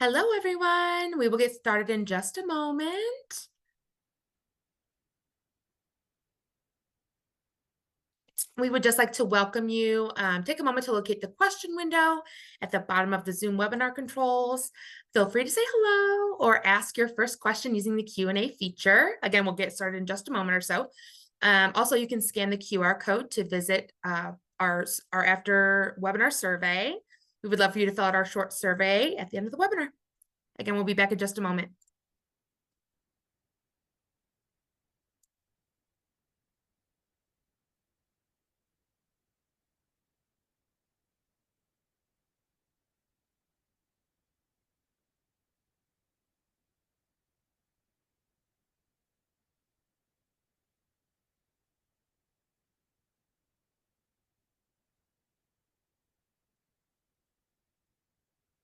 Hello, everyone. We will get started in just a moment. We would just like to welcome you. Take a moment to locate the question window at the bottom of the Zoom webinar controls. Feel free to say hello or ask your first question using the Q&A feature. Again, we'll get started in just a moment or so. Also, you can scan the QR code to visit our after webinar survey. We would love for you to fill out our short survey at the end of the webinar. Again, we'll be back in just a moment.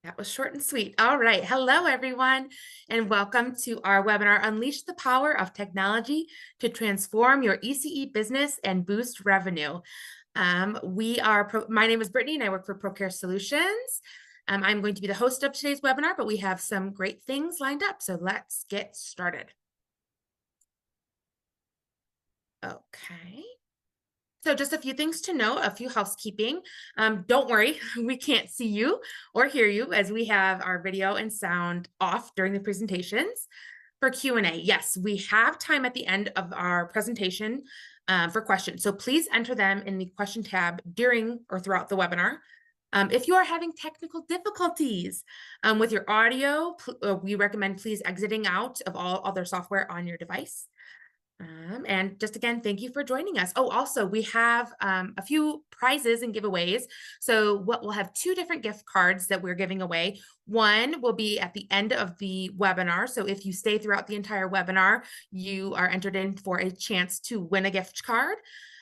That was short and sweet. All right. Hello, everyone, and welcome to our webinar, Unleash the Power of Technology to Transform Your ECE Business and Boost Revenue. My name is Brittany, and I work for Procare Solutions. I'm going to be the host of today's webinar, but we have some great things lined up. So let's get started. Okay. So just a few things to know, a few housekeeping. Don't worry, we can't see you or hear you as we have our video and sound off during the presentations. For Q&A, yes, we have time at the end of our presentation for questions. So please enter them in the question tab during or throughout the webinar. If you are having technical difficulties with your audio, we recommend please exiting out of all other software on your device. And just again, thank you for joining us. Oh, also, we have a few prizes and giveaways. So we'll have two different gift cards that we're giving away. One will be at the end of the webinar. So if you stay throughout the entire webinar, you are entered in for a chance to win a gift card.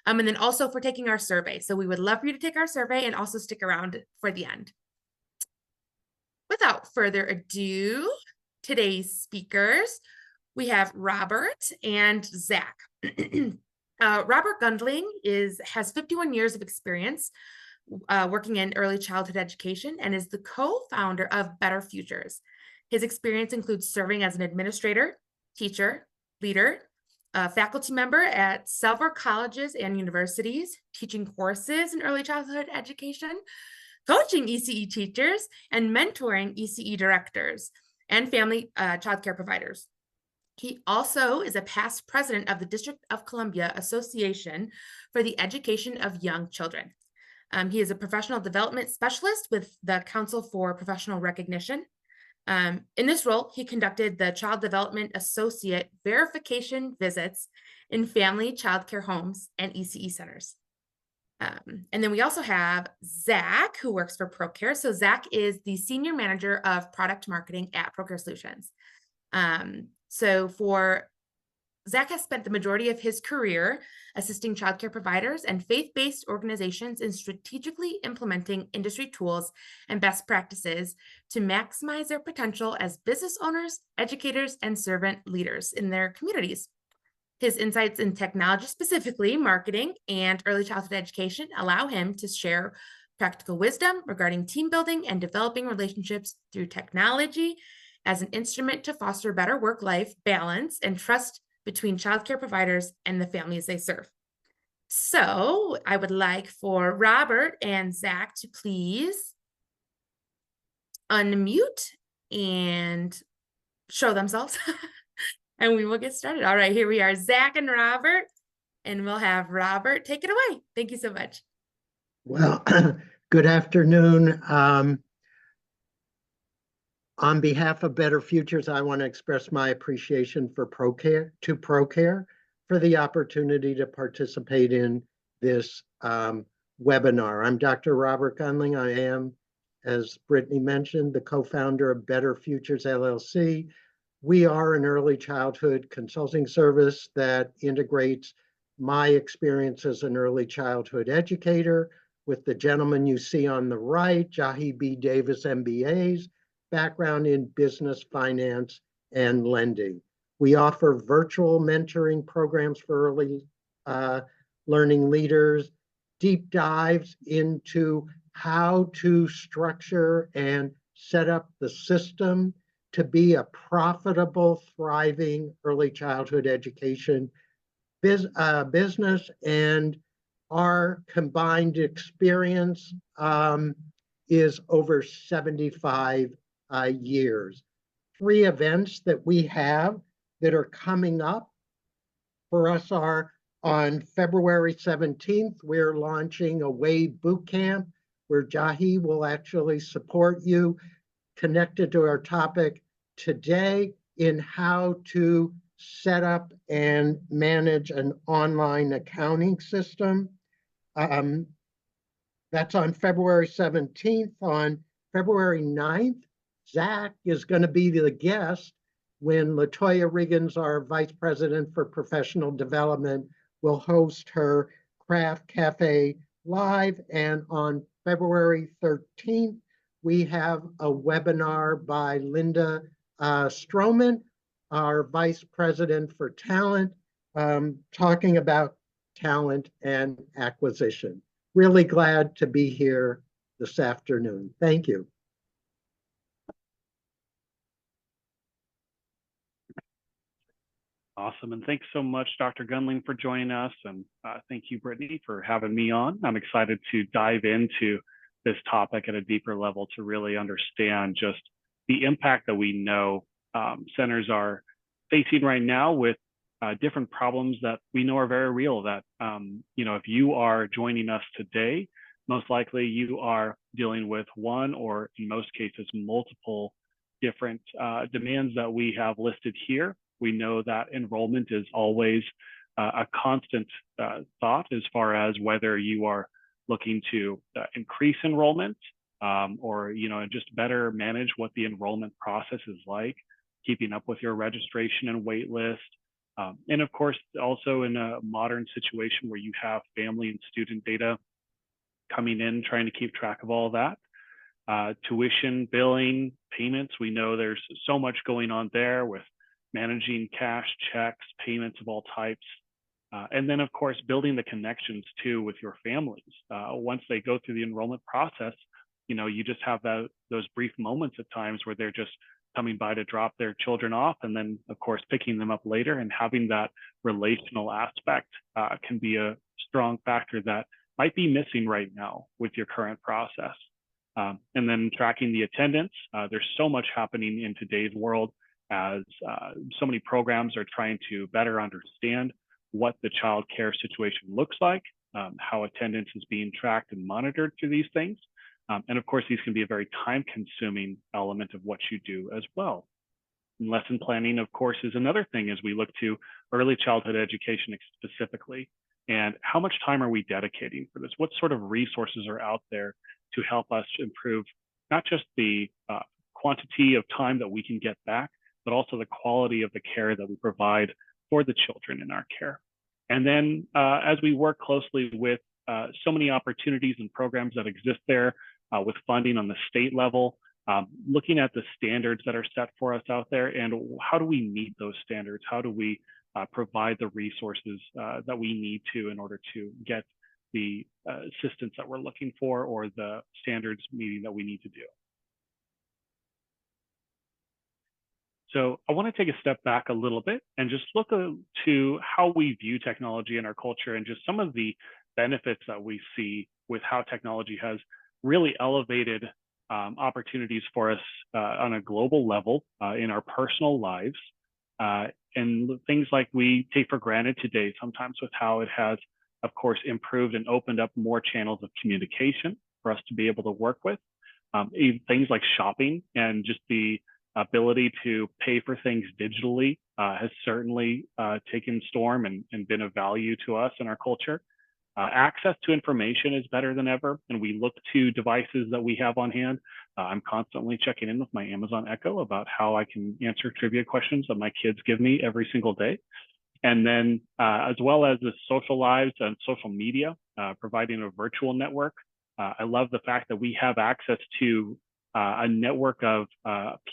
And then also for taking our survey. So we would love for you to take our survey and also stick around for the end. Without further ado, today's speakers, we have Robert and Zach. Robert Gundling has 51 years of experience working in early childhood education and is the co-founder of Better Futures. His experience includes serving as an administrator, teacher, leader, faculty member at several colleges and universities, teaching courses in early childhood education, coaching ECE teachers, and mentoring ECE directors and family childcare providers. He also is a past president of the District of Columbia Association for the Education of Young Children. He is a professional development specialist with the Council for Professional Recognition. In this role, he conducted the Child Development Associate verification visits in family child care homes and ECE centers. And then we also have Zach, who works for Procare. So Zach is the Senior Manager of Product Marketing at Procare Solutions. Zach has spent the majority of his career assisting childcare providers and faith-based organizations in strategically implementing industry tools and best practices to maximize their potential as business owners, educators, and servant leaders in their communities. His insights in technology, specifically marketing and early childhood education, allow him to share practical wisdom regarding team building and developing relationships through technology as an instrument to foster better work-life balance and trust between childcare providers and the families they serve. So I would like for Robert and Zach to please unmute and show themselves, and we will get started. All right, here we are, Zach and Robert, and we'll have Robert take it away. Thank you so much. Well, good afternoon. On behalf of Better Futures, I want to express my appreciation for Procare for the opportunity to participate in this webinar. I'm Dr. Robert Gundling. I am, as Brittany mentioned, the co-founder of Better Futures LLC. We are an early childhood consulting service that integrates my experience as an early childhood educator with the gentleman you see on the right, Jahi B. Davis, MBAs, background in business, finance, and lending. We offer virtual mentoring programs for early learning leaders, deep dives into how to structure and set up the system to be a profitable, thriving early childhood education business, and our combined experience is over 75 years. 3 events that we have that are coming up for us are on February 17th, we're launching a WAVE boot camp where Jahi will actually support you, connected to our topic today in how to set up and manage an online accounting system. That's on February 17th. On February 9th, Zach is going to be the guest when LaToya Riggins, our Vice President for Professional Development, will host her Craft Cafe Live. And on February 13th, we have a webinar by Linda Stroman, our Vice President for Talent, talking about talent and acquisition. Really glad to be here this afternoon. Thank you. Awesome. And thanks so much, Dr. Gundling, for joining us. And thank you, Brittany, for having me on. I'm excited to dive into this topic at a deeper level to really understand just the impact that we know centers are facing right now with different problems that we know are very real. That, if you are joining us today, most likely you are dealing with one or in most cases, multiple different demands that we have listed here. We know that enrollment is always a constant thought as far as whether you are looking to increase enrollment or just better manage what the enrollment process is like, keeping up with your registration and wait list. And of course, also in a modern situation where you have family and student data coming in, trying to keep track of all that. Tuition, billing, payments, we know there's so much going on there with managing cash, checks, payments of all types. And then, of course, building the connections too with your families. Once they go through the enrollment process, you just have those brief moments at times where they're just coming by to drop their children off, and then, of course, picking them up later. And having that relational aspect can be a strong factor that might be missing right now with your current process. And then tracking the attendance. There's so much happening in today's world as so many programs are trying to better understand what the child care situation looks like, how attendance is being tracked and monitored through these things. And of course, these can be a very time-consuming element of what you do as well. And lesson planning, of course, is another thing as we look to early childhood education specifically. And how much time are we dedicating for this? What sort of resources are out there to help us improve not just the quantity of time that we can get back, but also the quality of the care that we provide for the children in our care. And then as we work closely with so many opportunities and programs that exist there with funding on the state level, looking at the standards that are set for us out there and how do we meet those standards? How do we provide the resources that we need to in order to get the assistance that we're looking for or the standards meeting that we need to do? So I want to take a step back a little bit and just look to how we view technology in our culture and just some of the benefits that we see with how technology has really elevated opportunities for us on a global level in our personal lives. And things like we take for granted today, sometimes with how it has, of course, improved and opened up more channels of communication for us to be able to work with. Things like shopping and just the ability to pay for things digitally has certainly taken storm and been of value to us in our culture. Access to information is better than ever, and we look to devices that we have on hand. I'm constantly checking in with my Amazon Echo about how I can answer trivia questions that my kids give me every single day. And then as well as the social lives and social media, providing a virtual network. I love the fact that we have access to a network of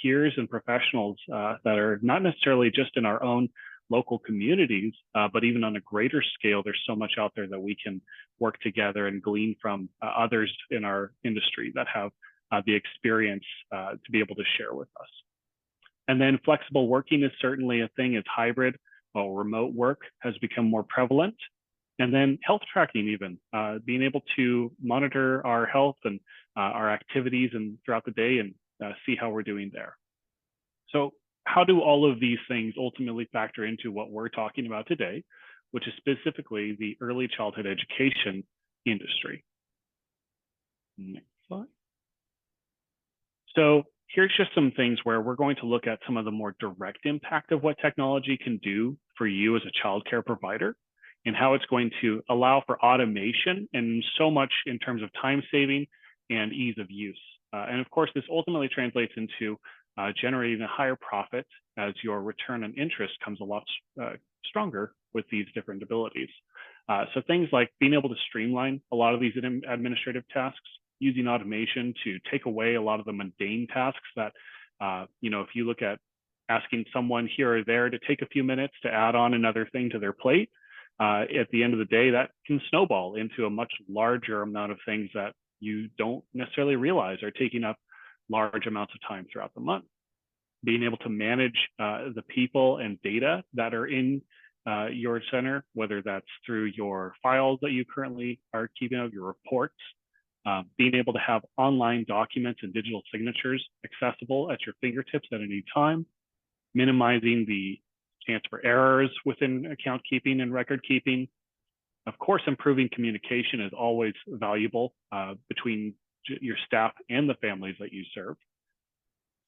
peers and professionals that are not necessarily just in our own local communities, but even on a greater scale. There's so much out there that we can work together and glean from others in our industry that have the experience to be able to share with us. And then flexible working is certainly a thing. As hybrid or remote work has become more prevalent. And then health tracking, even being able to monitor our health and our activities and throughout the day and see how we're doing there. So how do all of these things ultimately factor into what we're talking about today, which is specifically the early childhood education industry? Next slide. So here's just some things where we're going to look at some of the more direct impact of what technology can do for you as a childcare provider, and how it's going to allow for automation and so much in terms of time saving and ease of use. And of course, this ultimately translates into generating a higher profit as your return on interest comes a lot stronger with these different abilities. So things like being able to streamline a lot of these administrative tasks, using automation to take away a lot of the mundane tasks that, if you look at asking someone here or there to take a few minutes to add on another thing to their plate, at the end of the day, that can snowball into a much larger amount of things that you don't necessarily realize are taking up large amounts of time throughout the month. Being able to manage the people and data that are in your center, whether that's through your files that you currently are keeping of, your reports, being able to have online documents and digital signatures accessible at your fingertips at any time, minimizing the chance for errors within account keeping and record keeping. Of course, improving communication is always valuable between your staff and the families that you serve.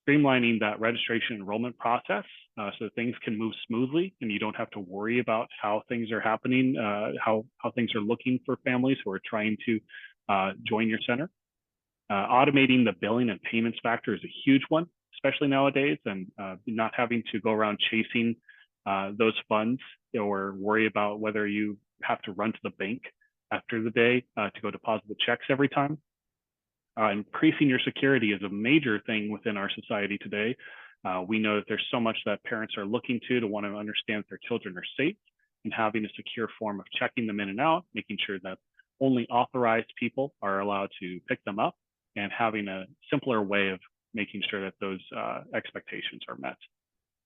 Streamlining that registration enrollment process so things can move smoothly and you don't have to worry about how things are happening, how things are looking for families who are trying to join your center. Automating the billing and payments factor is a huge one, especially nowadays, and not having to go around chasing those funds or worry about whether you have to run to the bank after the day to go deposit the checks every time. Increasing your security is a major thing within our society today. We know that there's so much that parents are looking to want to understand that their children are safe, and having a secure form of checking them in and out, making sure that only authorized people are allowed to pick them up, and having a simpler way of making sure that those expectations are met.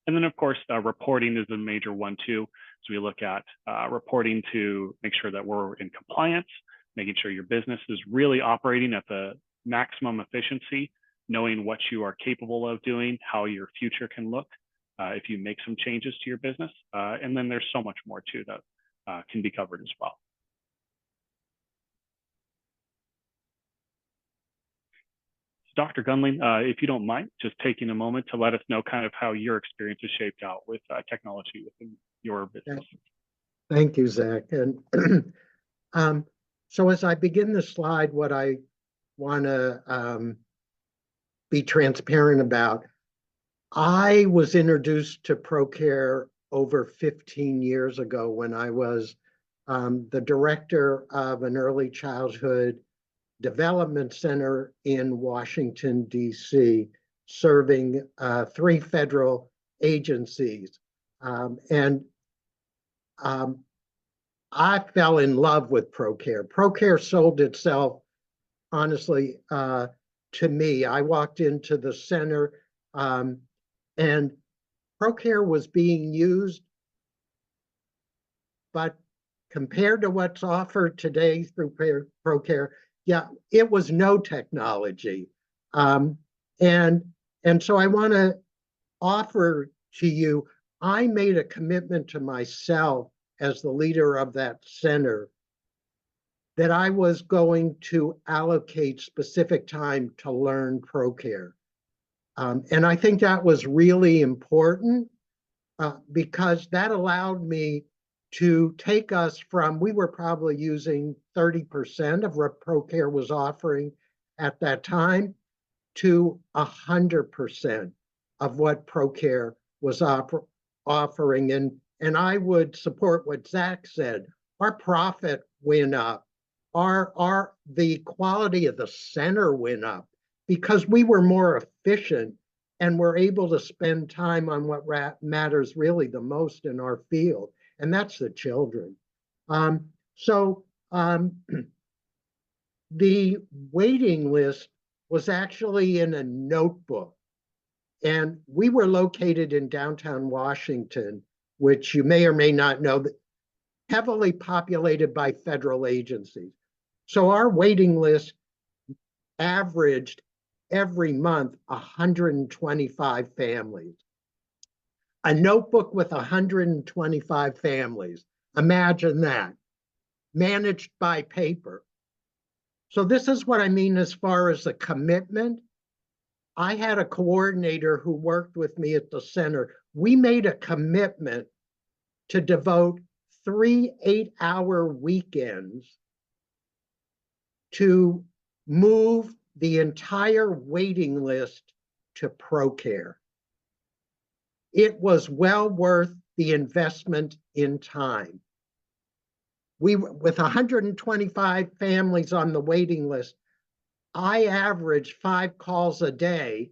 And then, of course, reporting is a major one too. So we look at reporting to make sure that we're in compliance, making sure your business is really operating at the maximum efficiency, knowing what you are capable of doing, how your future can look if you make some changes to your business. And then there's so much more too that can be covered as well. Dr. Gundling, if you don't mind, just taking a moment to let us know kind of how your experience is shaped out with technology within your business. Thank you, Zach. And so as I begin the slide, what I want to be transparent about, I was introduced to Procare over 15 years ago when I was the director of an early childhood development center in Washington, D.C., serving 3 federal agencies. I fell in love with Procare. Procare sold itself, honestly, to me. I walked into the center and Procare was being used, but compared to what's offered today through Procare, yeah, it was no technology. And so I want to offer to you, I made a commitment to myself as the leader of that center that I was going to allocate specific time to learn Procare. And I think that was really important because that allowed me to take us from, we were probably using 30% of what Procare was offering at that time to 100% of what Procare was offering. And I would support what Zach said. Our profit went up. The quality of the center went up because we were more efficient and were able to spend time on what matters really the most in our field, and that's the children. The waiting list was actually in a notebook. And we were located in downtown Washington, which you may or may not know, heavily populated by federal agencies. So our waiting list averaged every month 125 families. A notebook with 125 families. Imagine that. Managed by paper. So this is what I mean as far as the commitment. I had a coordinator who worked with me at the center. We made a commitment to devote 3 8-hour weekends to move the entire waiting list to Procare. It was well worth the investment in time. With 125 families on the waiting list, I averaged 5 calls a day,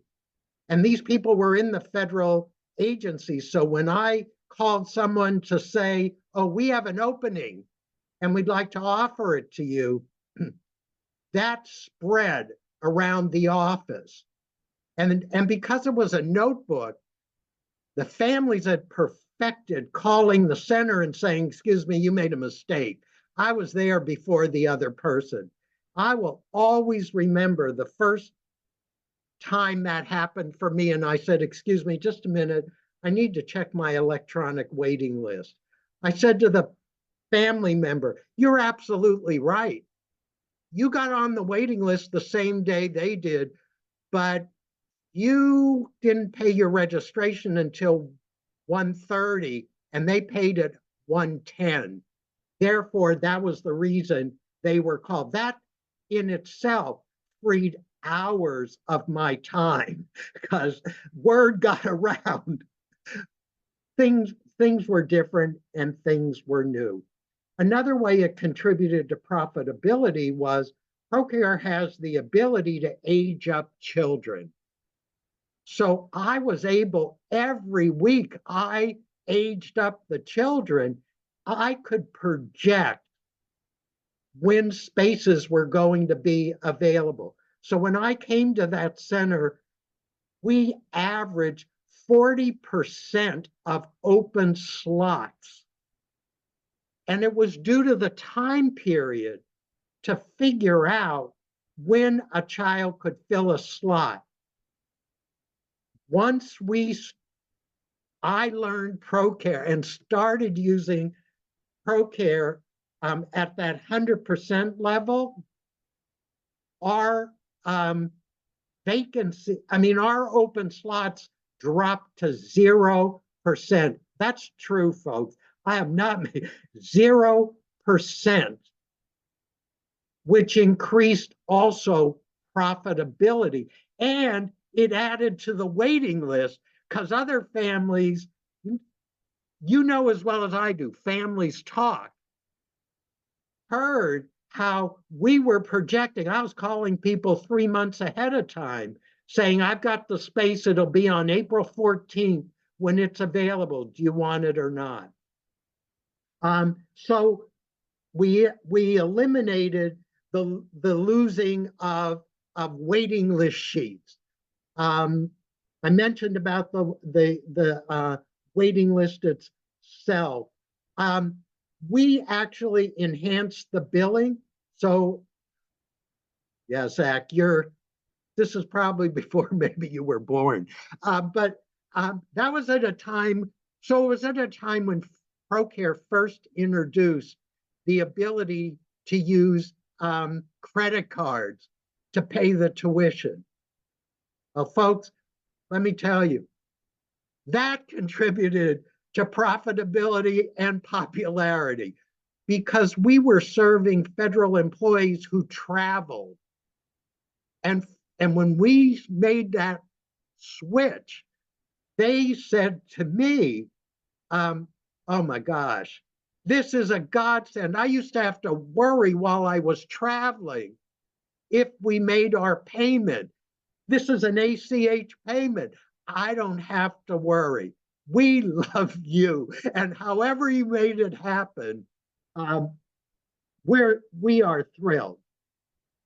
and these people were in the federal agencies. So when I called someone to say, oh, we have an opening and we'd like to offer it to you, that spread around the office. And because it was a notebook, the families had perfected calling the center and saying, excuse me, you made a mistake. I was there before the other person. I will always remember the first time that happened for me. And I said, excuse me, just a minute. I need to check my electronic waiting list. I said to the family member, you're absolutely right. You got on the waiting list the same day they did, but you didn't pay your registration until 1:30 and they paid at 1:10. Therefore, that was the reason they were called. That in itself freed hours of my time because word got around. Things were different and things were new. Another way it contributed to profitability was Procare has the ability to age up children. So I was able, every week I aged up the children. I could project when spaces were going to be available. So when I came to that center, we averaged 40% of open slots. And it was due to the time period to figure out when a child could fill a slot. Once I learned Procare and started using Procare at that 100% level, our our open slots dropped to 0%. That's true, folks. I have not made 0%, which increased also profitability. And it added to the waiting list because other families, you know as well as I do, families talk, heard how we were projecting. I was calling people 3 months ahead of time saying, I've got the space, it'll be on April 14th when it's available. Do you want it or not? So we eliminated the losing of waiting list sheets. I mentioned about the waiting list itself. We actually enhanced the billing. So, yeah, Zach, this is probably before maybe you were born, but that was at a time. So it was at a time when Procare first introduced the ability to use credit cards to pay the tuition. Well, folks, let me tell you, that contributed to profitability and popularity because we were serving federal employees who traveled. And when we made that switch, they said to me, oh my gosh, this is a godsend. I used to have to worry while I was traveling if we made our payment. This is an ACH payment. I don't have to worry. We love you. And however you made it happen, we are thrilled.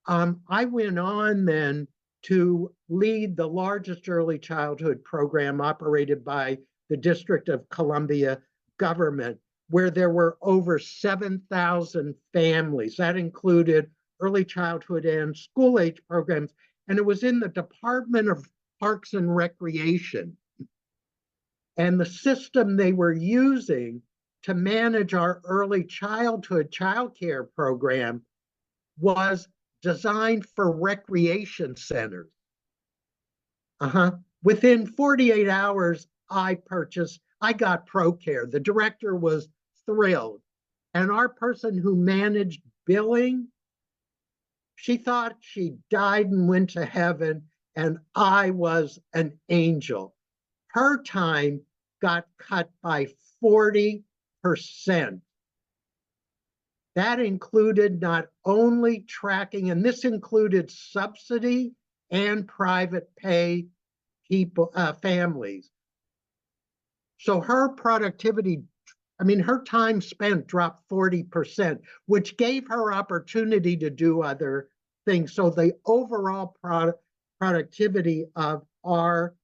I went on then to lead the largest early childhood program operated by the District of Columbia government, where there were over 7,000 families. That included early childhood and school age programs. And it was in the Department of Parks and Recreation. And the system they were using to manage our early childhood childcare program was designed for recreation centers. Within 48 hours, I got Procare. The director was thrilled. And our person who managed billing, she thought she died and went to heaven, and I was an angel. Her time got cut by 40%. That included not only tracking, and this included subsidy and private pay people, families. So her productivity, her time spent dropped 40%, which gave her opportunity to do other things. So the overall productivity of our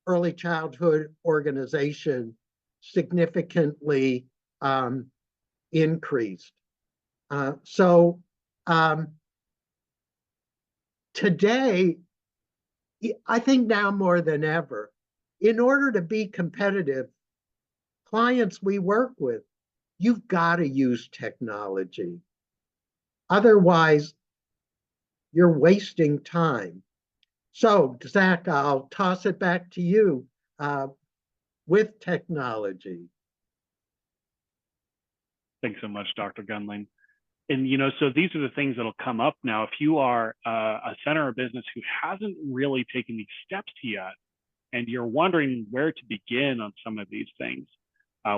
early childhood organization significantly increased. Today, I think now more than ever, in order to be competitive, clients we work with, you've got to use technology. Otherwise, you're wasting time. So, Zach, I'll toss it back to you with technology. Thanks so much, Dr. Gundling. And, so these are the things that'll come up now. If you are a center or business who hasn't really taken these steps yet, and you're wondering where to begin on some of these things,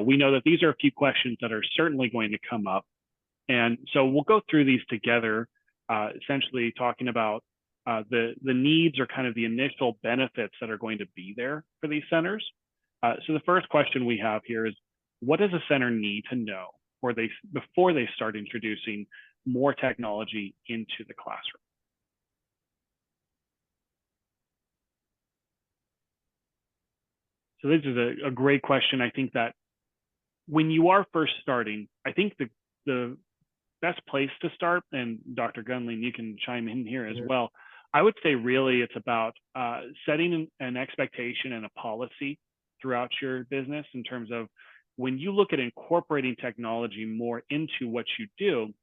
we know that these are a few questions that are certainly going to come up. And so we'll go through these together, essentially talking about the needs or kind of the initial benefits that are going to be there for these centers. So the first question we have here is, what does a center need to know before they start introducing more technology into the classroom? So this is a great question. I think that when you are first starting, I think the best place to start, and Dr. Gundling, you can chime in here as well, I would say really it's about setting an expectation and a policy throughout your business in terms of when you look at incorporating technology more into what you do.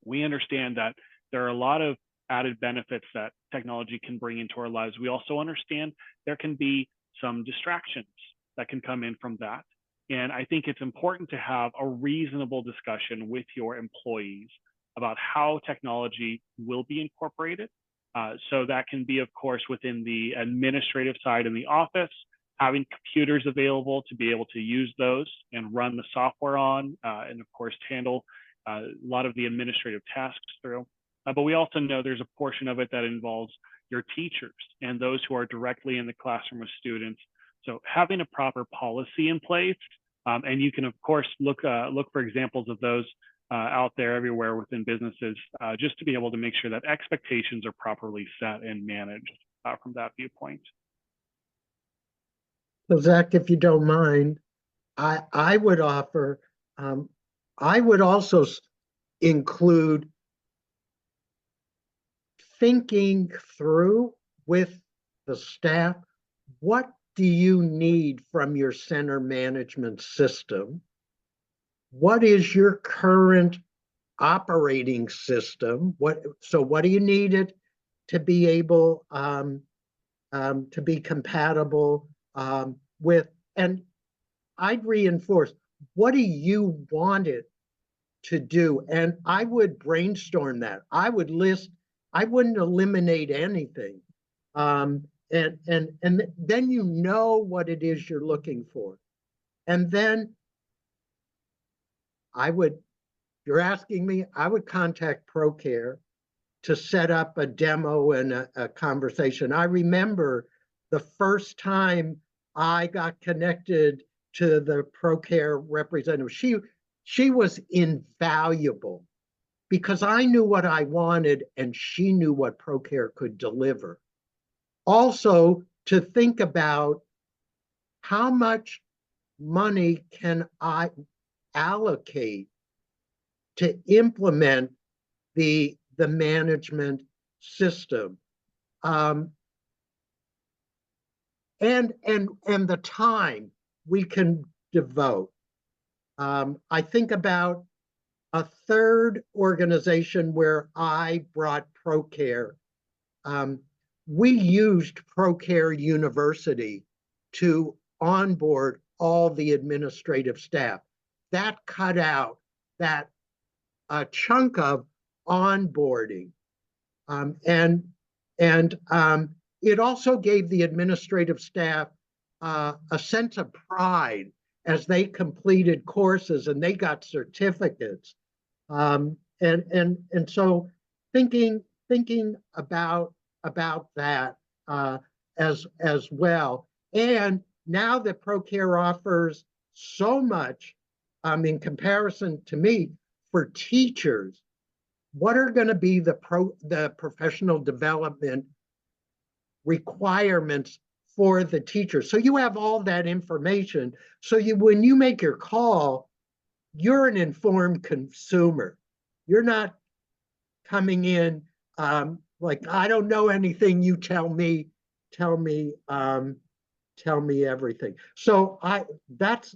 We understand that there are a lot of added benefits that technology can bring into our lives. We also understand there can be some distractions that can come in from that. And I think it's important to have a reasonable discussion with your employees about how technology will be incorporated. So that can be, of course, within the administrative side in the office, having computers available to be able to use those and run the software on, and of course, handle a lot of the administrative tasks through. But we also know there's a portion of it that involves your teachers and those who are directly in the classroom with students. So having a proper policy in place, and you can, of course, look for examples of those out there everywhere within businesses, just to be able to make sure that expectations are properly set and managed from that viewpoint. So Zach, if you don't mind, I would offer, I would also include thinking through with the staff, what do you need from your center management system? What is your current operating system? What do you need it to be able to be compatible with? And I'd reinforce, what do you want it to do? And I would brainstorm that. I would list, I wouldn't eliminate anything. And then you know what it is you're looking for. And then you're asking me, I would contact Procare to set up a demo and a conversation. I remember the first time I got connected to the Procare representative. She was invaluable because I knew what I wanted and she knew what Procare could deliver. Also, to think about how much money can I allocate to implement the management system, and the time we can devote. I think about a third organization where I brought Procare. We used Procare University to onboard all the administrative staff. That cut out that chunk of onboarding, and it also gave the administrative staff a sense of pride as they completed courses and they got certificates. And so thinking about that as well. And now that Procare offers so much, in comparison to me, for teachers, what are going to be the professional development requirements for the teacher? So you have all that information. So when you make your call, you're an informed consumer. You're not coming in like, I don't know anything. You tell me everything. So that's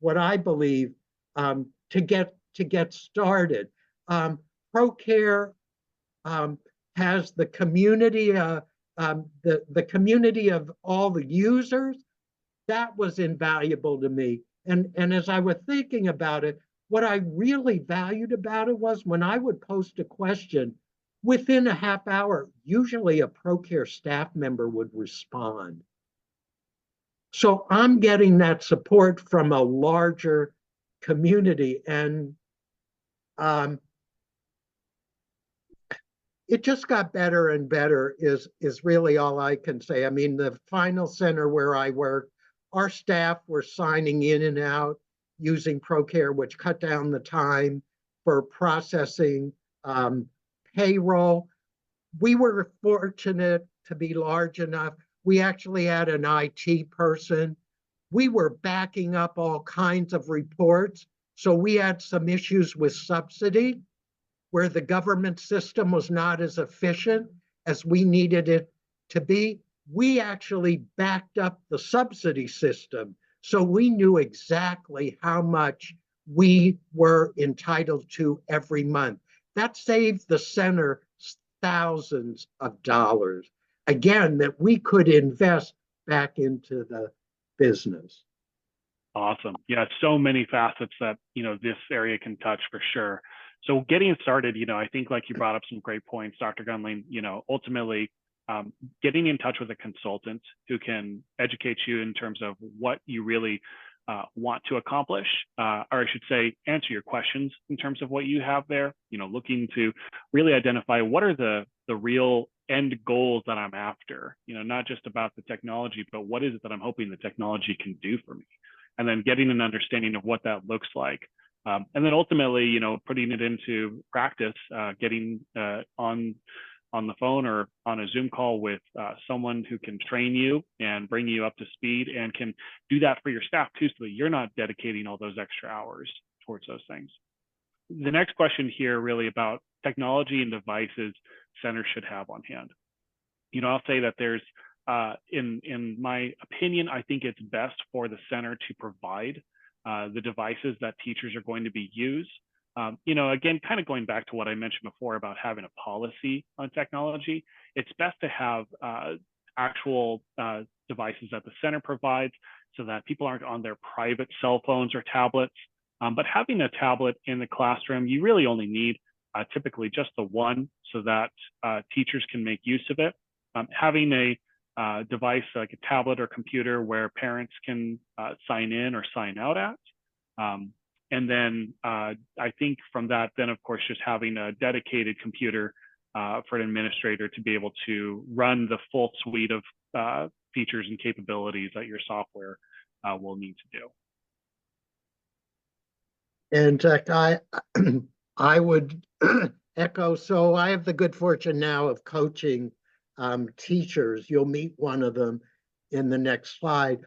what I believe, to get started. Procare has the community, the community of all the users. That was invaluable to me. And as I was thinking about it, what I really valued about it was when I would post a question, within a half hour, usually a Procare staff member would respond. So I'm getting that support from a larger community, and it just got better and better is really all I can say. I mean, the final center where I worked, our staff were signing in and out using Procare, which cut down the time for processing payroll. We were fortunate to be large enough. We actually had an IT person. We were backing up all kinds of reports. So we had some issues with subsidy, where the government system was not as efficient as we needed it to be. We actually backed up the subsidy system, so we knew exactly how much we were entitled to every month. That saved the center thousands of dollars, again, that we could invest back into the business. Awesome. Yeah, so many facets that, this area can touch for sure. So getting started, I think like you brought up some great points, Dr. Gundling, ultimately getting in touch with a consultant who can educate you in terms of what you really want to accomplish, or I should say, answer your questions in terms of what you have there, looking to really identify what are the real end goals that I'm after, not just about the technology, but what is it that I'm hoping the technology can do for me? And then getting an understanding of what that looks like. And then ultimately, putting it into practice, getting on the phone or on a Zoom call with someone who can train you and bring you up to speed and can do that for your staff too, so that you're not dedicating all those extra hours towards those things. The next question here really about technology and devices centers should have on hand. I'll say that there's, in my opinion, I think it's best for the center to provide the devices that teachers are going to be used. Again, kind of going back to what I mentioned before about having a policy on technology, it's best to have actual devices that the center provides so that people aren't on their private cell phones or tablets. But having a tablet in the classroom, you really only need typically just the one so that teachers can make use of it. Having a device like a tablet or computer where parents can sign in or sign out at. And then I think from that, then of course, just having a dedicated computer for an administrator to be able to run the full suite of features and capabilities that your software will need to do. And I would echo. So I have the good fortune now of coaching teachers. You'll meet one of them in the next slide.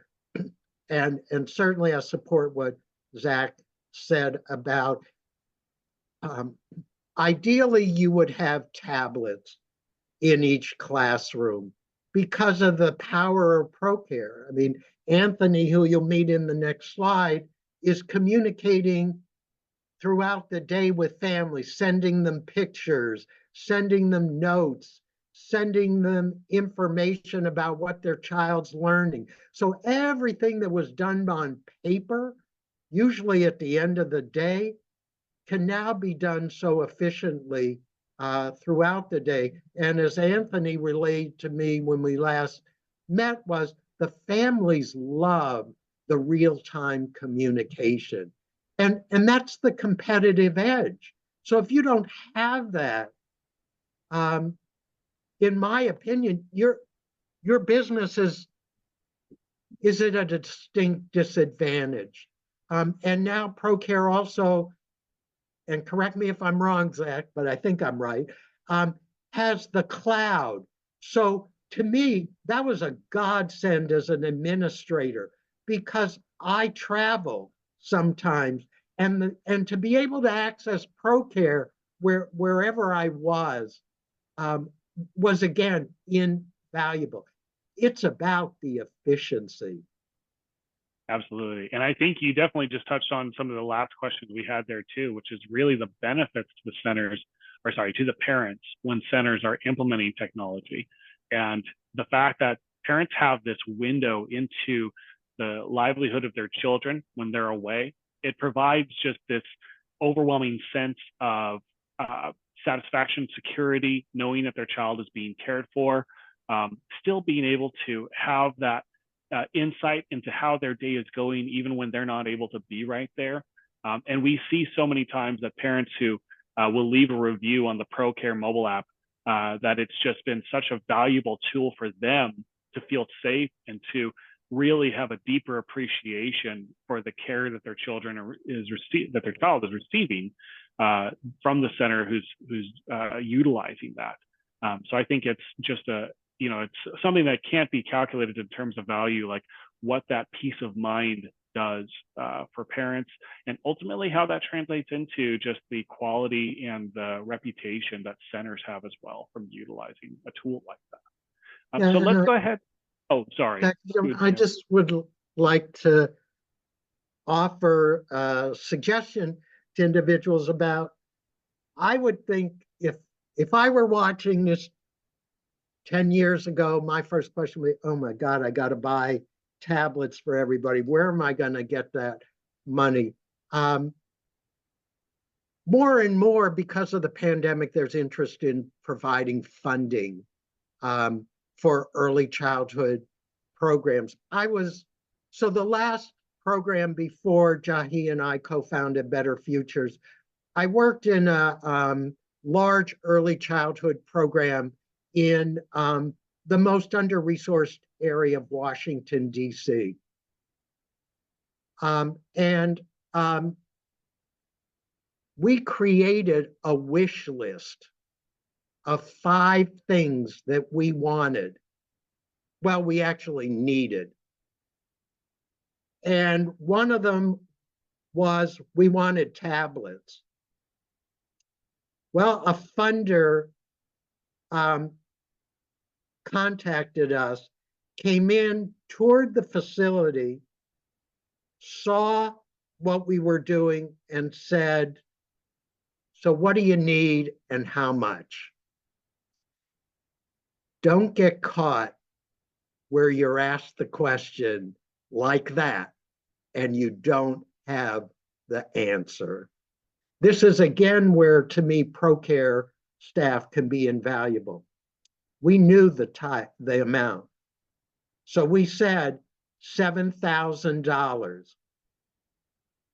And certainly I support what Zach said about ideally you would have tablets in each classroom because of the power of Procare. I mean, Anthony, who you'll meet in the next slide, is communicating throughout the day with families, sending them pictures, sending them notes, sending them information about what their child's learning. So everything that was done on paper, usually at the end of the day, can now be done so efficiently throughout the day. And as Anthony relayed to me when we last met, was the families love the real-time communication. And that's the competitive edge. So if you don't have that, in my opinion, your business is at a distinct disadvantage. And now Procare also, and correct me if I'm wrong, Zach, but I think I'm right, has the cloud. So to me, that was a godsend as an administrator because I travel sometimes, and to be able to access Procare wherever I was again invaluable. It's about the efficiency. Absolutely. And I think you definitely just touched on some of the last questions we had there too, which is really the benefits to the centers, or sorry, to the parents when centers are implementing technology. And the fact that parents have this window into the livelihood of their children when they're away, it provides just this overwhelming sense of satisfaction, security, knowing that their child is being cared for, still being able to have that insight into how their day is going, even when they're not able to be right there. And we see so many times that parents who will leave a review on the Procare mobile app, that it's just been such a valuable tool for them to feel safe and to really have a deeper appreciation for the care that their children that their child is receiving from the center who's utilizing that. So I think it's just it's something that can't be calculated in terms of value, like what that peace of mind does for parents, and ultimately how that translates into just the quality and the reputation that centers have as well from utilizing a tool like that. So let's go ahead. Oh, sorry. I just would like to offer a suggestion to individuals about, I would think if I were watching this 10 years ago, my first question would be, oh my God, I got to buy tablets for everybody. Where am I going to get that money? More and more, because of the pandemic, there's interest in providing funding for early childhood programs. So the last program before Jahi and I co-founded Better Futures, I worked in a large early childhood program in the most under-resourced area of Washington, D.C. We created a wish list of 5 things that we wanted. Well, we actually needed. And one of them was we wanted tablets. Well, a funder contacted us, came in, toured the facility, saw what we were doing, and said, so what do you need and how much? Don't get caught where you're asked the question like that and you don't have the answer. This is again where, to me, Procare staff can be invaluable. We knew the amount. So we said $7,000.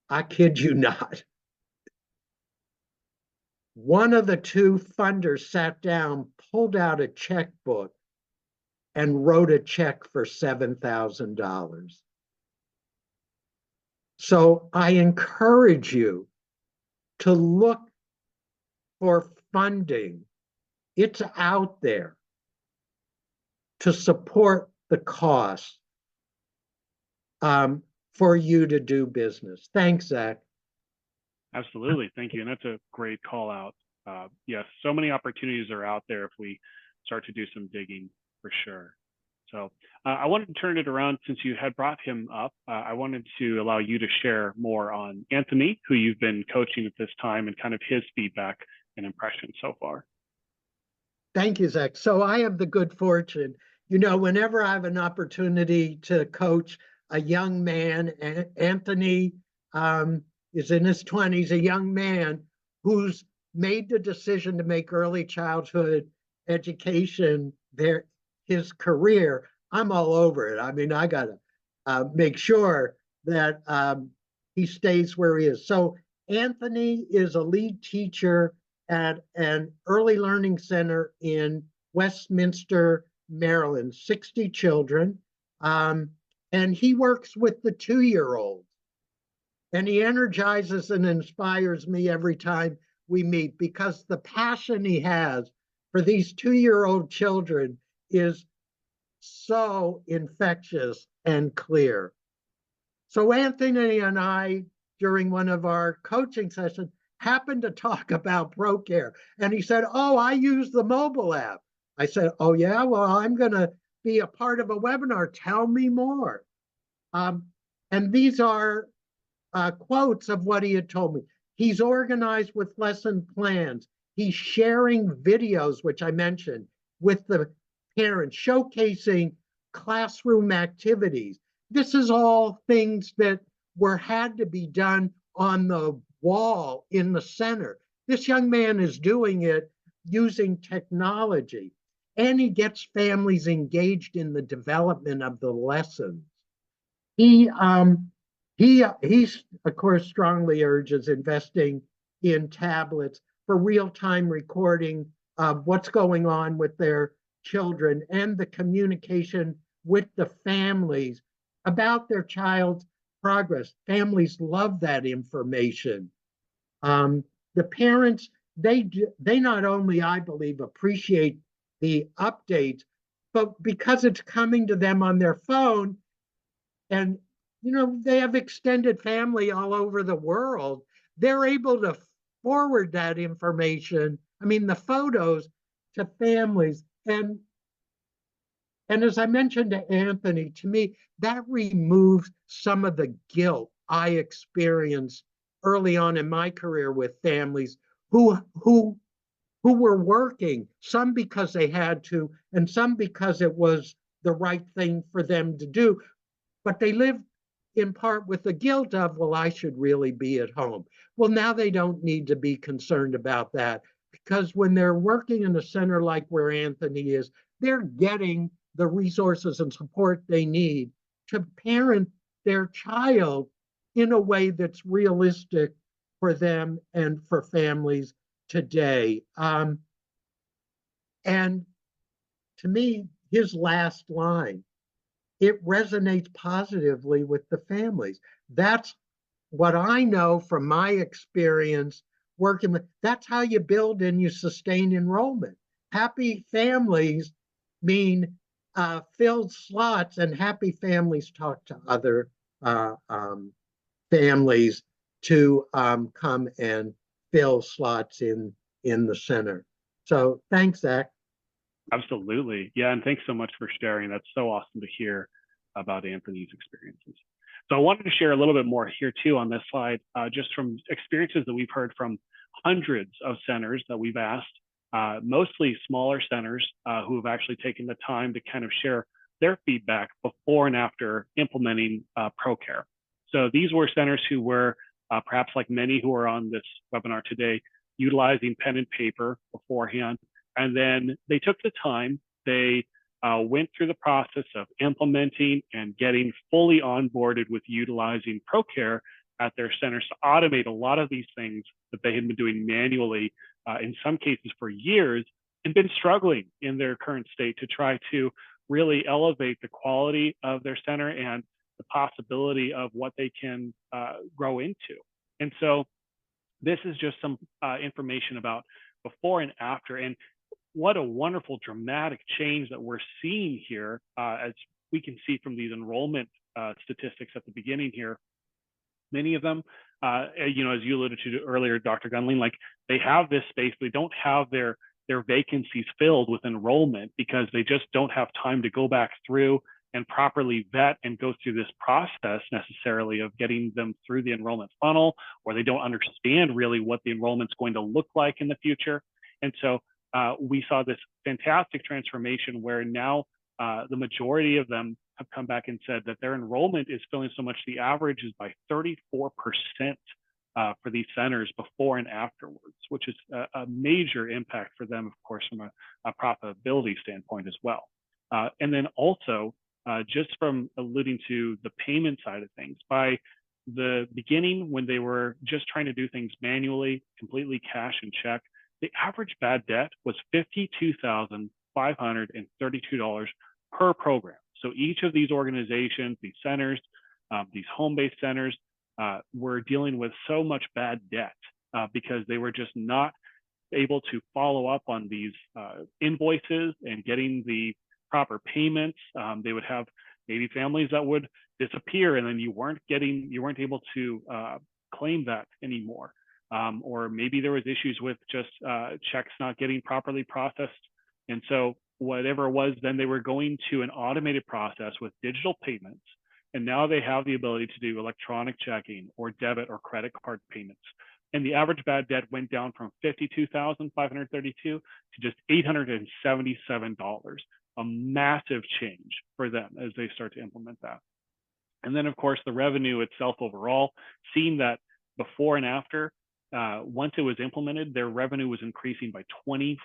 I kid you not. One of the 2 funders sat down, pulled out a checkbook, and wrote a check for $7,000. So I encourage you to look for funding. It's out there to support the cost for you to do business. Thanks, Zach. Absolutely. Thank you. And that's a great call out. Yes, so many opportunities are out there if we start to do some digging, for sure. So I wanted to turn it around since you had brought him up. I wanted to allow you to share more on Anthony, who you've been coaching at this time, and kind of his feedback and impression so far. Thank you, Zach. So I have the good fortune, you know, whenever I have an opportunity to coach a young man, Anthony is in his 20s, a young man who's made the decision to make early childhood education his career. I'm all over it. I mean, I got to make sure that he stays where he is. So Anthony is a lead teacher at an early learning center in Westminster, Maryland, 60 children. And he works with the 2-year-olds. And he energizes and inspires me every time we meet because the passion he has for these 2-year-old children is so infectious and clear. So Anthony and I, during one of our coaching sessions, happened to talk about Procare. And he said, oh, I use the mobile app. I said, oh, yeah, well, I'm going to be a part of a webinar. Tell me more. And these are quotes of what he had told me. He's organized with lesson plans. He's sharing videos, which I mentioned, with the parents, showcasing classroom activities. This is all things that had to be done on the wall in the center. This young man is doing it using technology, and he gets families engaged in the development of the lessons. He of course strongly urges investing in tablets for real-time recording of what's going on with their children and the communication with the families about their child's progress. Families love that information. The parents, they not only, I believe, appreciate the updates, but because it's coming to them on their phone, and you know, they have extended family all over the world, they're able to forward that information, I mean, the photos, to families. And as I mentioned to Anthony, to me, that removes some of the guilt I experienced early on in my career with families who were working, some because they had to, and some because it was the right thing for them to do. But they lived in part with the guilt of, well, I should really be at home. Well, now they don't need to be concerned about that, because when they're working in a center like where Anthony is, they're getting the resources and support they need to parent their child in a way that's realistic for them and for families today. And to me, his last line, it resonates positively with the families. That's what I know from my experience working with. That's how you build and you sustain enrollment. Happy families mean filled slots, and happy families talk to other families to come and fill slots in the center. So thanks, Zach. Absolutely. Yeah, and thanks so much for sharing. That's so awesome to hear about Anthony's experiences. So I wanted to share a little bit more here too on this slide, just from experiences that we've heard from hundreds of centers that we've asked, mostly smaller centers who have actually taken the time to kind of share their feedback before and after implementing Procare. So these were centers who were perhaps like many who are on this webinar today, utilizing pen and paper beforehand. And then they took the time, they went through the process of implementing and getting fully onboarded with utilizing Procare at their centers to automate a lot of these things that they had been doing manually, in some cases for years, and been struggling in their current state to try to really elevate the quality of their center and the possibility of what they can grow into. And so this is just some information about before and after. And what a wonderful dramatic change that we're seeing here, as we can see from these enrollment statistics at the beginning here. Many of them, as you alluded to earlier, Dr. Gundling, like they have this space, they don't have their vacancies filled with enrollment because they just don't have time to go back through and properly vet and go through this process necessarily of getting them through the enrollment funnel, or they don't understand really what the enrollment's going to look like in the future. And so we saw this fantastic transformation where now the majority of them have come back and said that their enrollment is filling so much, the average is by 34% for these centers before and afterwards, which is a major impact for them, of course, from a profitability standpoint as well. And then also, just from alluding to the payment side of things, by the beginning, when they were just trying to do things manually, completely cash and check, the average bad debt was $52,532 per program. So each of these organizations, these centers, these home-based centers, were dealing with so much bad debt because they were just not able to follow up on these invoices and getting the proper payments. They would have maybe families that would disappear, and then you weren't able to claim that anymore. Or maybe there was issues with just checks not getting properly processed. And so whatever it was, then they were going to an automated process with digital payments. And now they have the ability to do electronic checking or debit or credit card payments. And the average bad debt went down from $52,532 to just $877, a massive change for them as they start to implement that. And then, of course, the revenue itself overall, seeing that before and after, once it was implemented, their revenue was increasing by 24%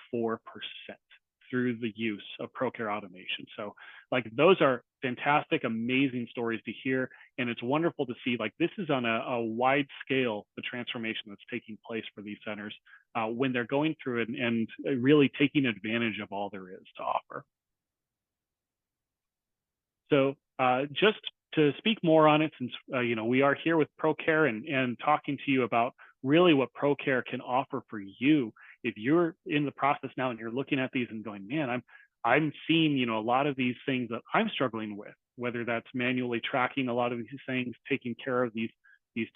through the use of Procare automation. So like those are fantastic, amazing stories to hear. And it's wonderful to see like this is on a wide scale, the transformation that's taking place for these centers when they're going through it and really taking advantage of all there is to offer. So just to speak more on it, since we are here with Procare and talking to you about really what Procare can offer for you. If you're in the process now and you're looking at these and going, man, I'm seeing a lot of these things that I'm struggling with, whether that's manually tracking a lot of these things, taking care of these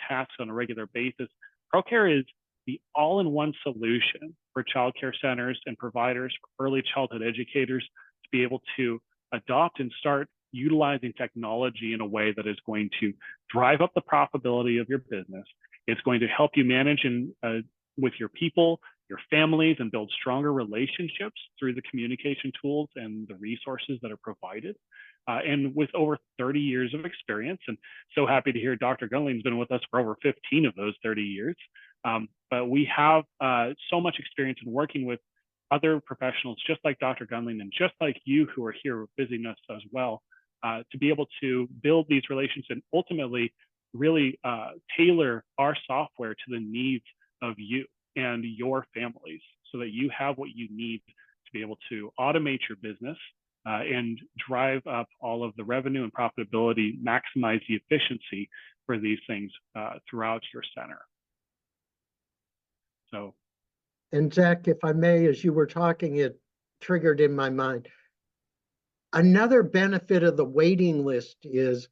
tasks on a regular basis. Procare is the all-in-one solution for childcare centers and providers, for early childhood educators to be able to adopt and start utilizing technology in a way that is going to drive up the profitability of your business. It's going to help you manage with your people, your families, and build stronger relationships through the communication tools and the resources that are provided. And with over 30 years of experience, and so happy to hear Dr. Gundling's been with us for over 15 of those 30 years. But we have so much experience in working with other professionals, just like Dr. Gundling and just like you who are here visiting us as well, to be able to build these relationships and ultimately really tailor our software to the needs of you and your families so that you have what you need to be able to automate your business and drive up all of the revenue and profitability, maximize the efficiency for these things throughout your center. So. And Zach, if I may, as you were talking, it triggered in my mind. Another benefit of the waiting list is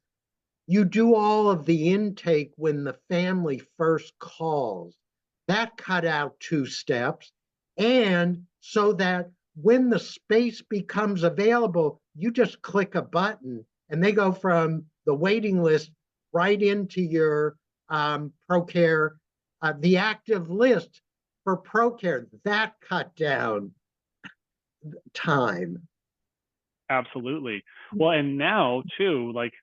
you do all of the intake when the family first calls. That cut out 2 steps. And so that when the space becomes available, you just click a button and they go from the waiting list right into your Procare, the active list for Procare. That cut down time. Absolutely. Well, and now too, like,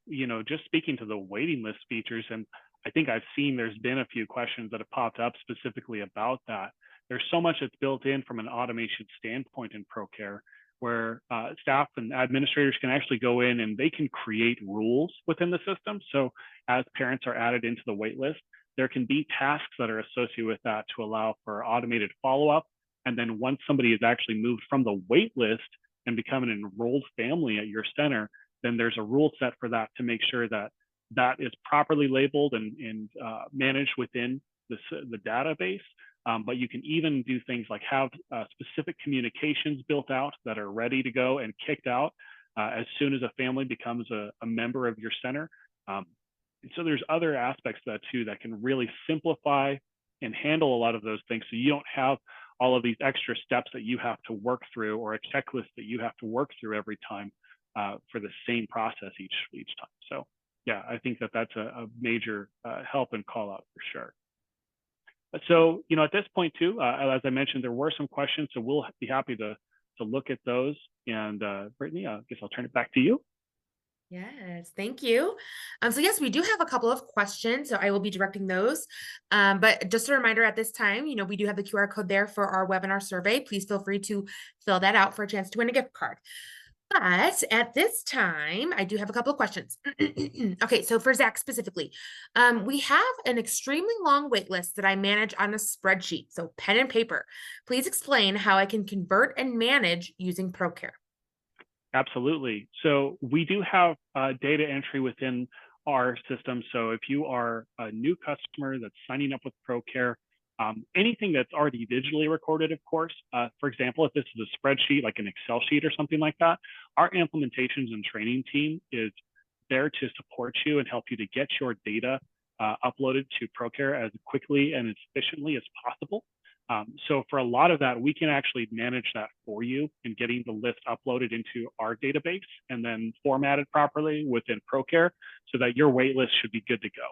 just speaking to the waiting list features, and I think I've seen there's been a few questions that have popped up specifically about that. There's so much that's built in from an automation standpoint in Procare, where staff and administrators can actually go in and they can create rules within the system. So as parents are added into the wait list, there can be tasks that are associated with that to allow for automated follow-up. And then once somebody is actually moved from the wait list and become an enrolled family at your center, then there's a rule set for that to make sure that that is properly labeled and managed within the database, but you can even do things like have specific communications built out that are ready to go and kicked out as soon as a family becomes a member of your center. So there's other aspects of that too that can really simplify and handle a lot of those things, so you don't have all of these extra steps that you have to work through, or a checklist that you have to work through every time for the same process each time. So yeah, I think that that's a major help and call out for sure. So, you know, at this point too, as I mentioned, there were some questions, so we'll be happy to look at those. And Brittany, I guess I'll turn it back to you. Yes, thank you. So yes, we do have a couple of questions, so I will be directing those. But just a reminder at this time, you know, we do have the QR code there for our webinar survey. Please feel free to fill that out for a chance to win a gift card. But at this time, I do have a couple of questions. Okay, so for Zach specifically, we have an extremely long wait list that I manage on a spreadsheet, so pen and paper. Please explain how I can convert and manage using Procare. Absolutely. So we do have data entry within our system. So if you are a new customer that's signing up with Procare, anything that's already digitally recorded, of course, for example, if this is a spreadsheet, like an Excel sheet or something like that, our implementations and training team is there to support you and help you to get your data uploaded to Procare as quickly and as efficiently as possible. So for a lot of that, we can actually manage that for you in getting the list uploaded into our database and then formatted properly within Procare so that your wait list should be good to go.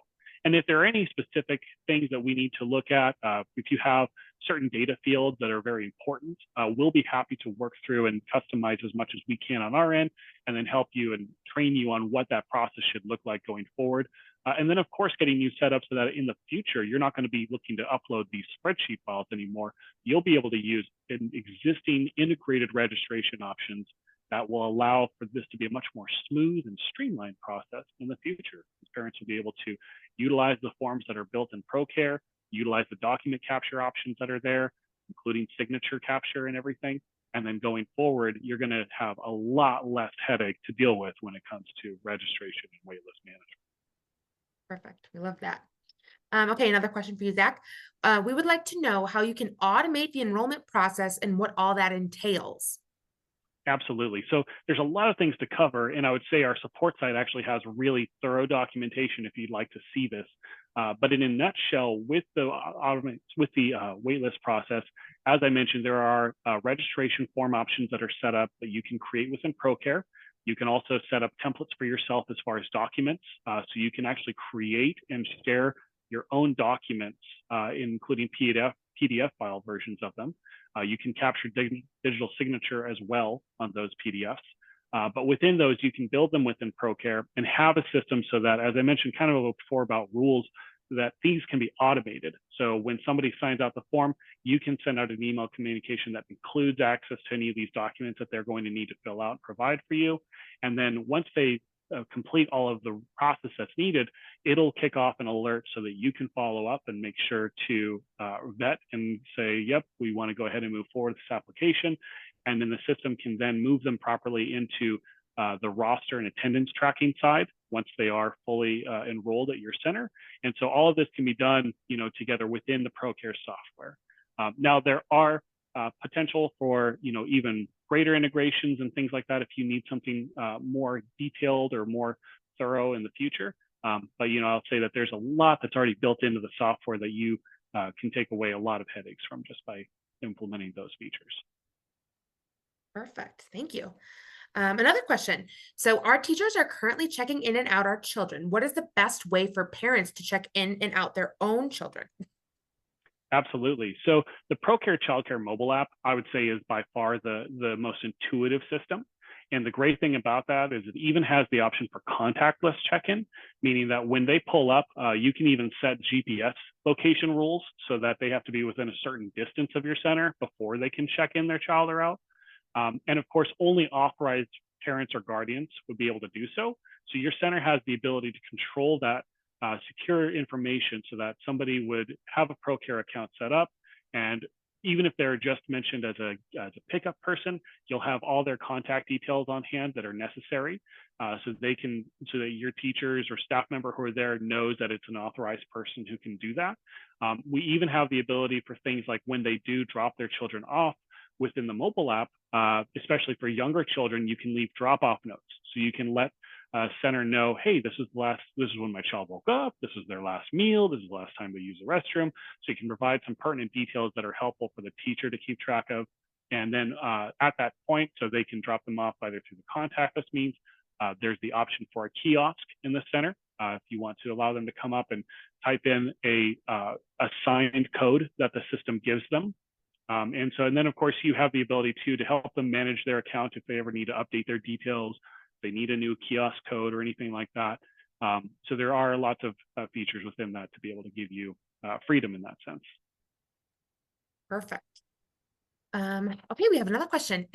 And if there are any specific things that we need to look at, if you have certain data fields that are very important, we'll be happy to work through and customize as much as we can on our end, and then help you and train you on what that process should look like going forward. And then, of course, getting you set up so that in the future, you're not going to be looking to upload these spreadsheet files anymore. You'll be able to use an existing integrated registration options that will allow for this to be a much more smooth and streamlined process in the future. Parents will be able to utilize the forms that are built in Procare, utilize the document capture options that are there, including signature capture and everything. And then going forward, you're going to have a lot less headache to deal with when it comes to registration and waitlist management. Perfect. We love that. Okay, another question for you, Zach. We would like to know how you can automate the enrollment process and what all that entails. Absolutely. So there's a lot of things to cover, and I would say our support site actually has really thorough documentation if you'd like to see this. But in a nutshell, with the waitlist process, as I mentioned, there are registration form options that are set up that you can create within Procare. You can also set up templates for yourself as far as documents. So you can actually create and share your own documents, including PDF file versions of them. You can capture digital signature as well on those PDFs. But within those, you can build them within Procare and have a system so that, as I mentioned kind of before about rules, that these can be automated. So when somebody signs out the form, you can send out an email communication that includes access to any of these documents that they're going to need to fill out and provide for you. And then once they complete all of the process that's needed, it'll kick off an alert so that you can follow up and make sure to vet and say, yep, we want to go ahead and move forward with this application. And then the system can then move them properly into the roster and attendance tracking side once they are fully enrolled at your center. And so all of this can be done, you know, together within the Procare software. Now there are potential for, you know, even greater integrations and things like that if you need something more detailed or more thorough in the future. But, you know, I'll say that there's a lot that's already built into the software that you can take away a lot of headaches from just by implementing those features. Perfect. Thank you. Another question. So our teachers are currently checking in and out our children. What is the best way for parents to check in and out their own children? Absolutely. So the Procare Childcare mobile app, I would say, is by far the most intuitive system. And the great thing about that is it even has the option for contactless check-in, meaning that when they pull up, you can even set GPS location rules so that they have to be within a certain distance of your center before they can check in their child or out. And of course, only authorized parents or guardians would be able to do so. So your center has the ability to control that secure information so that somebody would have a Procare account set up and even if they're just mentioned as a pickup person, you'll have all their contact details on hand that are necessary, so that your teachers or staff member who are there knows that it's an authorized person who can do that. We even have the ability for things like when they do drop their children off within the mobile app, especially for younger children, you can leave drop-off notes. So you can let center know, hey, this is when my child woke up, this is their last meal, this is the last time they use the restroom. So you can provide some pertinent details that are helpful for the teacher to keep track of. And then at that point, so they can drop them off either through the contactless means. There's the option for a kiosk in the center if you want to allow them to come up and type in a assigned code that the system gives them. And then of course you have the ability to help them manage their account if they ever need to update their details, they need a new kiosk code or anything like that. So there are lots of features within that to be able to give you freedom in that sense. Perfect. Okay, we have another question.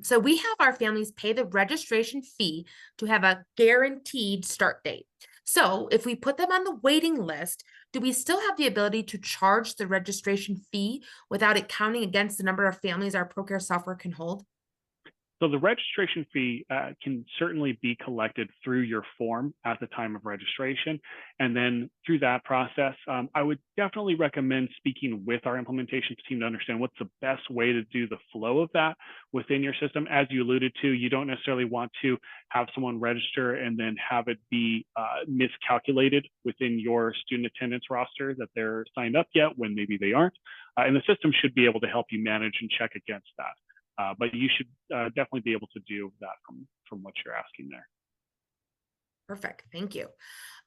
So we have our families pay the registration fee to have a guaranteed start date. So if we put them on the waiting list, do we still have the ability to charge the registration fee without it counting against the number of families our Procare software can hold? So the registration fee can certainly be collected through your form at the time of registration. And then through that process, I would definitely recommend speaking with our implementations team to understand what's the best way to do the flow of that within your system. As you alluded to, you don't necessarily want to have someone register and then have it be miscalculated within your student attendance roster that they're signed up yet when maybe they aren't. And the system should be able to help you manage and check against that. But you should definitely be able to do that from what you're asking there. Perfect. Thank you.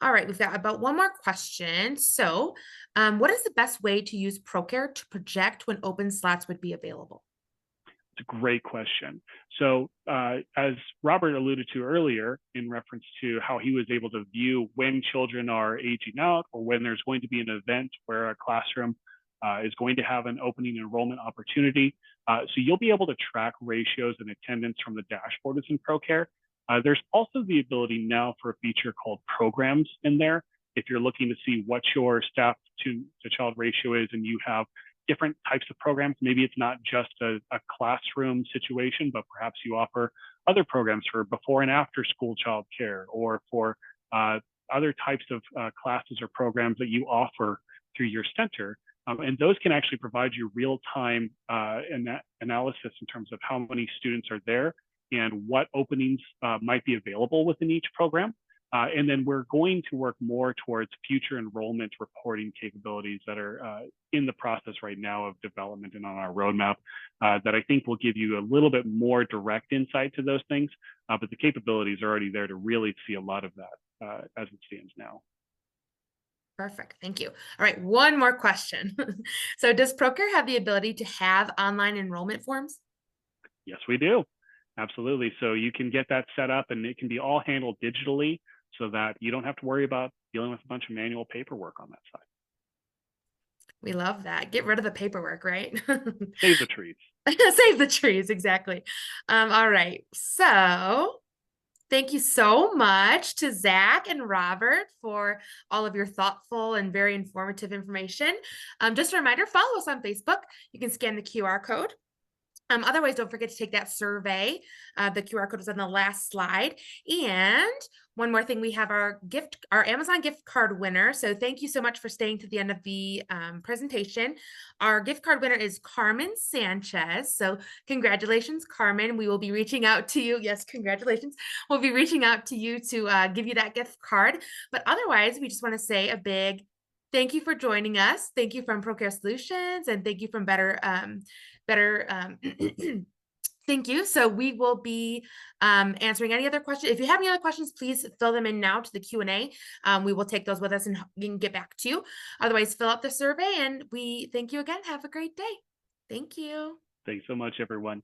All right. We've got about one more question. So what is the best way to use Procare to project when open slots would be available? It's a great question. So as Robert alluded to earlier in reference to how he was able to view when children are aging out or when there's going to be an event where a classroom is going to have an opening enrollment opportunity. So you'll be able to track ratios and attendance from the dashboard within Procare. There's also the ability now for a feature called programs in there. If you're looking to see what your staff to child ratio is and you have different types of programs, maybe it's not just a classroom situation, but perhaps you offer other programs for before and after school child care or for other types of classes or programs that you offer through your center. And those can actually provide you real-time analysis in terms of how many students are there and what openings might be available within each program. And then we're going to work more towards future enrollment reporting capabilities that are in the process right now of development and on our roadmap that I think will give you a little bit more direct insight to those things. But the capabilities are already there to really see a lot of that as it stands now. Perfect. Thank you. All right. One more question. So does Procare have the ability to have online enrollment forms? Yes, we do. Absolutely. So you can get that set up and it can be all handled digitally so that you don't have to worry about dealing with a bunch of manual paperwork on that side. We love that. Get rid of the paperwork, right? Save the trees. Save the trees. Exactly. All right. So thank you so much to Zach and Robert for all of your thoughtful and very informative information. Just a reminder, follow us on Facebook. You can scan the QR code. Otherwise, don't forget to take that survey. The QR code is on the last slide. And one more thing, we have our Amazon gift card winner. So thank you so much for staying to the end of the presentation. Our gift card winner is Carmen Sanchez. So congratulations, Carmen. We will be reaching out to you. Yes, congratulations. We'll be reaching out to you to give you that gift card. But otherwise, we just want to say a big thank you for joining us. Thank you from Procare Solutions, and thank you from Thank you. So we will be answering any other questions. If you have any other questions, please fill them in now to the Q&A. We will take those with us and get back to you. Otherwise, fill out the survey, and we thank you again. Have a great day. Thank you. Thanks so much, everyone.